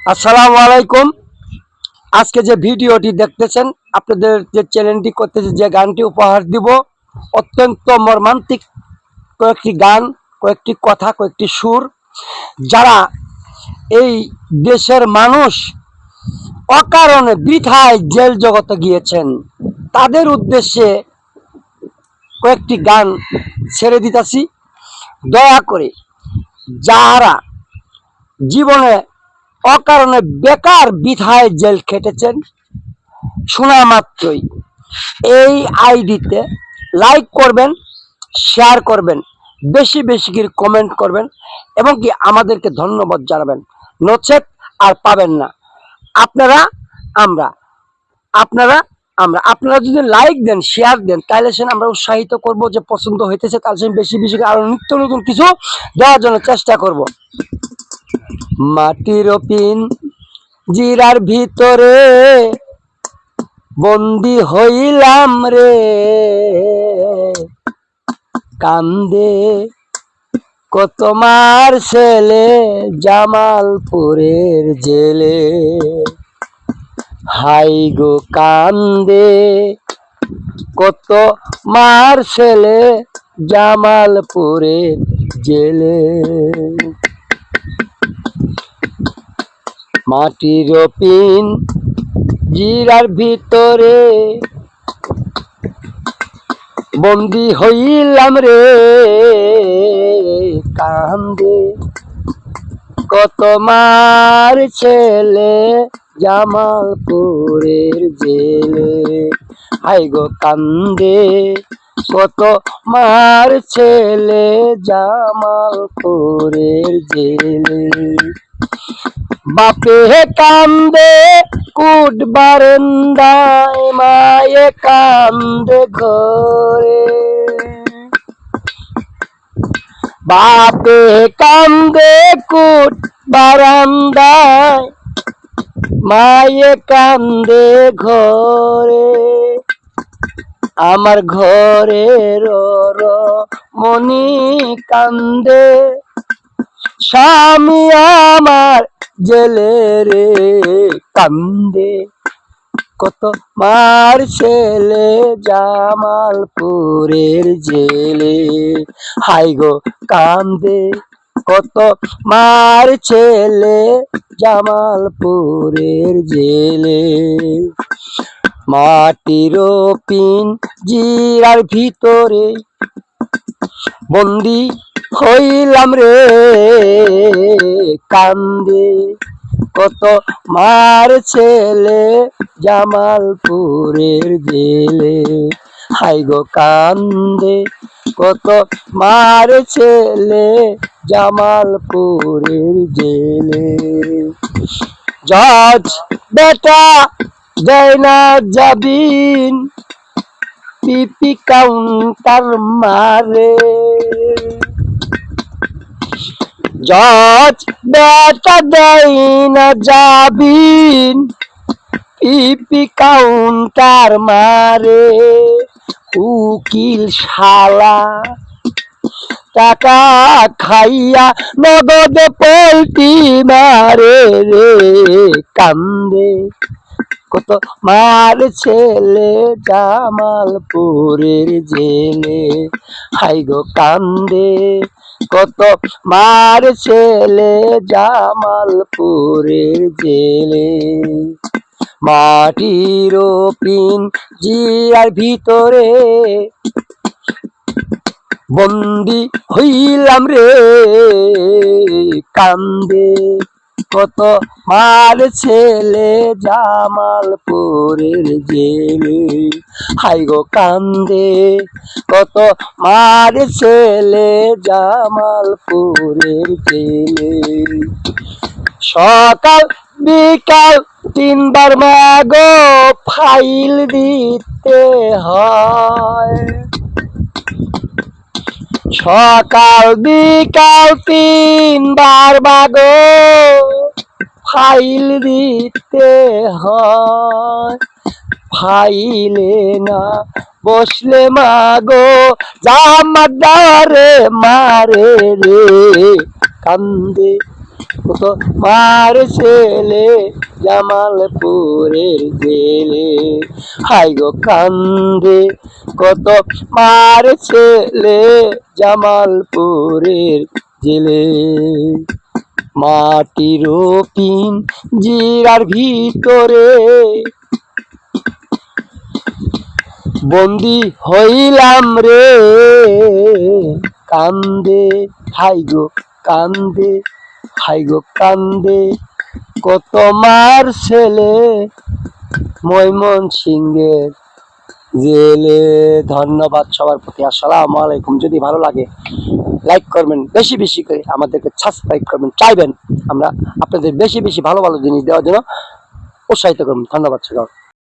আসসালামু আলাইকুম। আজকে যে ভিডিওটি দেখতেছেন, আপনাদের যে চ্যানেলটি করতেছে, যে গানটি উপহার দিব, অত্যন্ত মর্মান্তিক কয়েকটি গান, কয়েকটি কথা, কয়েকটি সুর। যারা এই দেশের মানুষ অকারণে বৃথায় জেল জগতে গিয়েছেন, তাদের উদ্দেশ্যে কয়েকটি গান ছেড়ে দিতেছি। দয়া করে যারা জীবনে অকারণে বেকার বৃথায় জেল খেটেছেন, শোনা মাত্রই এই আইডিতে লাইক করবেন, শেয়ার করবেন, বেশি বেশি করে কমেন্ট করবেন এবং কি আমাদেরকে ধন্যবাদ জানাবেন। নচেত আর পাবেন না। আপনারা আমরা আপনারা আমরা আপনারা যদি লাইক দেন, শেয়ার দেন, তাহলে সে আমরা উৎসাহিত করব যে পছন্দ হইতেছে, তাহলে সে বেশি বেশি করে আরো নিত্য নতুন কিছু দেওয়ার জন্য চেষ্টা করব। মাটির পিন জিরার ভিতরে বন্দি হইলাম রে, কান্দে কত মার ছেলে জামালপুরের জেলে। হাই গো কান্দে কত মার ছেলে জামালপুরের জেলে। মাটির পিন জিরার ভিতরে বন্দি হইলাম রে, কান্দে কত মার ছেলে জামালপুরের জেলে। হাই গো কান্দে কত মার ছেলে জামালপুরের জেলে। বাপে কান্দে কুট বারান্দায়, মায়ে কান্দে ঘরে। বাপে কান্দে কুট বারান্দায়, মায়ে কান্দে ঘরে। আমার ঘরের মনি কান্দে, স্বামী আমার জেলে রে, কান্দে কত মার ছেলে জামালপুরের জেলে। হাই গো কান্দে কত মার ছেলে জামালপুরের জেলে। মাটির পিন জিরার ভিতরে বন্দি হইলাম রে, কান্দে কত মার ছেলে জামালপুরের জেলে। হাই গো কান্দে কত মার ছেলে জামালপুরের জেলে। জজ বেটা দেয় না জামিন, পিপি কাউন্টার মারে। জজ বেটা দেয় না জামিন, পিপি কাউন্টার মারে। উকিল শালা টাকা খাইয়া নগদ পল্টি মারে রে, কান্দে কত মার ছেলে জামালপুরের জেলে। হাই গো কান্দে কত মার ছেলে জামালপুরের জেলে। মাটির পিন জিরার ভিতরে বন্দি হইলাম রে, কান্দে কত মার ছেলে জামালপুরের জেলে। হাই গো কান্দে কত মার ছেলে জামালপুরের জেলে। সকাল বিকাল তিনবার মাগো ফাইল দিতে হয়। সকাল বিকাল তিনবার মাগো ফাইল দিতে হয়। ফাইলে না বসলে মাগো জামাদারে মারে রে, কান্দে কত মার ছেলে জামালপুরের জেলে, হাই গো কান্দে কত মার ছেলে জামালপুরের জেলে। মাটির পিঞ্জিরার ভিতরে বন্দি হইলাম রে, কান্দে হাই গো কান্দে, হাই গো কান্দে কত মার ছেলে ময়মনসিংহের জেলে। ধন্যবাদ সবার প্রতি, আসসালামু আলাইকুম। যদি ভালো লাগে লাইক করবেন, বেশি বেশি করে আমাদেরকে সাবস্ক্রাইব করবেন, চাইবেন আমরা আপনাদের বেশি বেশি ভালো ভালো জিনিস দেওয়ার জন্য উৎসাহিত করবেন। ধন্যবাদ সবাই।